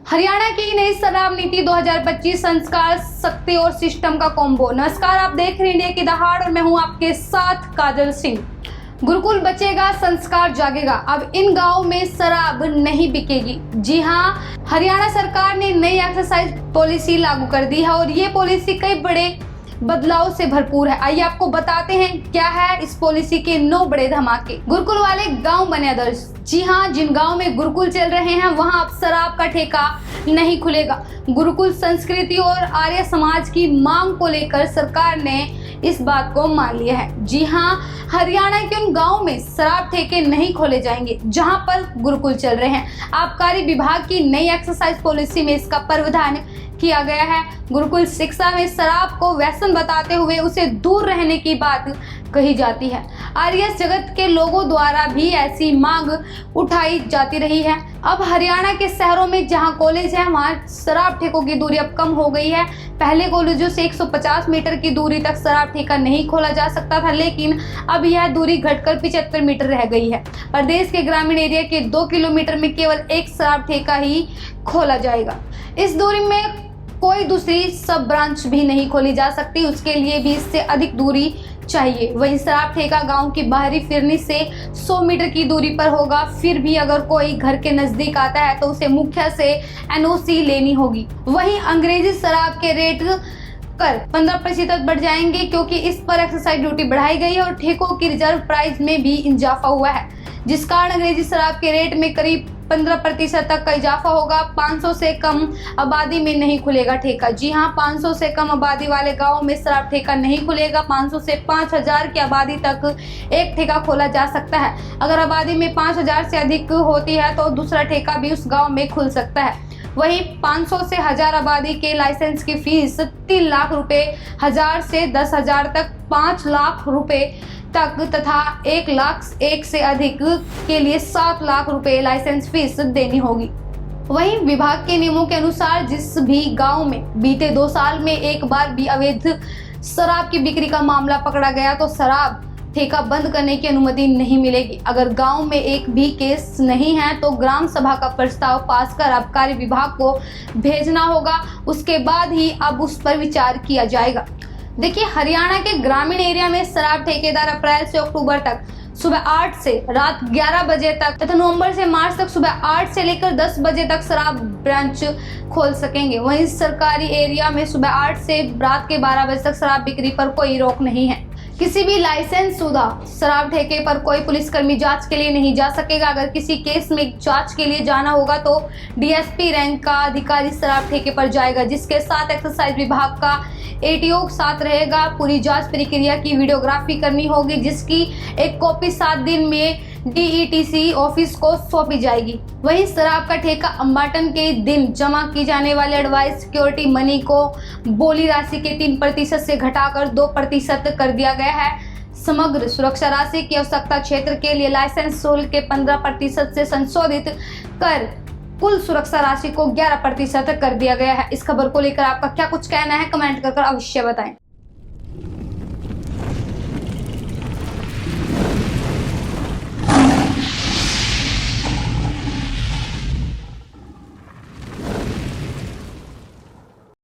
हरियाणा की नई शराब नीति 2025 संस्कार, शक्ति और सिस्टम का कॉम्बो। नमस्कार, आप देख रहे हैं इंडिया की दहाड़ और मैं हूं आपके साथ काजल सिंह। गुरुकुल बचेगा, संस्कार जागेगा। अब इन गांवों में शराब नहीं बिकेगी। जी हां, हरियाणा सरकार ने नई एक्साइज पॉलिसी लागू कर दी है और ये पॉलिसी कई बड़े बदलाव से भरपूर है। आइए आपको बताते हैं क्या है इस पॉलिसी के 9 बड़े धमाके। गुरुकुल वाले गांव बने आदर्श। जी हां, जिन गांव में गुरुकुल चल रहे हैं वहां अब शराब का ठेका नहीं खुलेगा। गुरुकुल संस्कृति और आर्य समाज की मांग को लेकर सरकार ने इस बात को मान लिया है। जी हां, हरियाणा के उन गांवों में शराब ठेके नहीं खोले जाएंगे जहां पर गुरुकुल चल रहे हैं। आबकारी विभाग की नई एक्साइज पॉलिसी में इसका प्रावधान किया गया है। गुरुकुल शिक्षा में शराब को व्यसन बताते हुए उसे दूर रहने की बात कही जाती है। आर्य जगत के लोगों द्वारा भी ऐसी मांग उठाई जाती रही है। अब हरियाणा के शहरों में जहां कॉलेज है वहां शराब ठेकों की दूरी अब कम हो गई है। पहले कॉलेजों से 150 मीटर की दूरी तक शराब ठेका नहीं खोला जा सकता था, लेकिन अब यह दूरी घटकर 75 मीटर रह गई है। प्रदेश के ग्रामीण एरिया के 2 किलोमीटर में केवल एक शराब ठेका ही खोला जाएगा। इस दूरी में कोई दूसरी सब ब्रांच भी नहीं खोली जा सकती, उसके लिए भी इससे अधिक दूरी चाहिए। वहीं शराब ठेका गांव की बाहरी फिरनी से 100 मीटर की दूरी पर होगा। फिर भी अगर कोई घर के नजदीक आता है तो उसे मुखिया से एनओसी लेनी होगी। वहीं अंग्रेजी शराब के रेट कर 15% बढ़ जाएंगे क्योंकि इस पर एक्साइज ड्यूटी बढ़ाई गई है और ठेकों की रिजर्व प्राइस में भी इजाफा हुआ है, जिस कारण अंग्रेजी शराब के रेट में करीब 15% तक का इजाफा होगा। 500 से कम आबादी में नहीं खुलेगा ठेका। जी हां, 500 से कम आबादी वाले गांवों में शराब ठेका नहीं खुलेगा। 500 से 5000 की आबादी तक एक ठेका खोला जा सकता है। अगर आबादी में 5000 से अधिक होती है तो दूसरा ठेका भी उस गांव में खुल सकता है। वहीं 500 से 1000 आबादी के लाइसेंस की फीस 3 लाख रुपए, 1000 से 10,000 तक 5 लाख रुपए तक तथा 1 लाख से अधिक के लिए 7 लाख रुपए लाइसेंस फीस देनी होगी। वहीं विभाग के नियमों के अनुसार जिस भी गांव में बीते 2 साल में एक बार भी अवैध शराब की बिक्री का मामला पकड़ा गया तो शराब ठेका बंद करने की अनुमति नहीं मिलेगी। अगर गांव में एक भी केस नहीं है तो ग्राम सभा का प्रस्ताव पास कर आबकारी विभाग को भेजना होगा। उसके बाद ही अब उस पर विचार किया जाएगा। देखिए, हरियाणा के ग्रामीण एरिया में शराब ठेकेदार अप्रैल से अक्टूबर तक सुबह 8 से रात 11 बजे तक तथा नवंबर से मार्च तक सुबह 8 से लेकर 10 बजे तक शराब ब्रांच खोल सकेंगे। वहीं सरकारी एरिया में सुबह 8 से रात के 12 बजे तक शराब बिक्री पर कोई रोक नहीं है। किसी भी लाइसेंस शुदा शराब ठेके पर कोई पुलिसकर्मी जांच के लिए नहीं जा सकेगा। अगर किसी केस में जांच के लिए जाना होगा तो डीएसपी रैंक का अधिकारी शराब ठेके पर जाएगा, जिसके साथ एक्साइज विभाग का एटीओ साथ रहेगा। पूरी जांच प्रक्रिया की वीडियोग्राफी करनी होगी, जिसकी एक कॉपी 7 दिन में डीईटीसी ऑफिस को सौंपी जाएगी। वहीं शराब का ठेका अंबाटन के दिन जमा की जाने वाले एडवाइस सिक्योरिटी मनी को बोली राशि के 3% से घटाकर 2% कर दिया गया है। समग्र सुरक्षा राशि की आवश्यकता क्षेत्र के लिए लाइसेंस शुल्क के 15% से संशोधित कर कुल सुरक्षा राशि को 11% कर दिया गया है। इस खबर को लेकर आपका क्या कुछ कहना है, कमेंट कर अवश्य बताएं।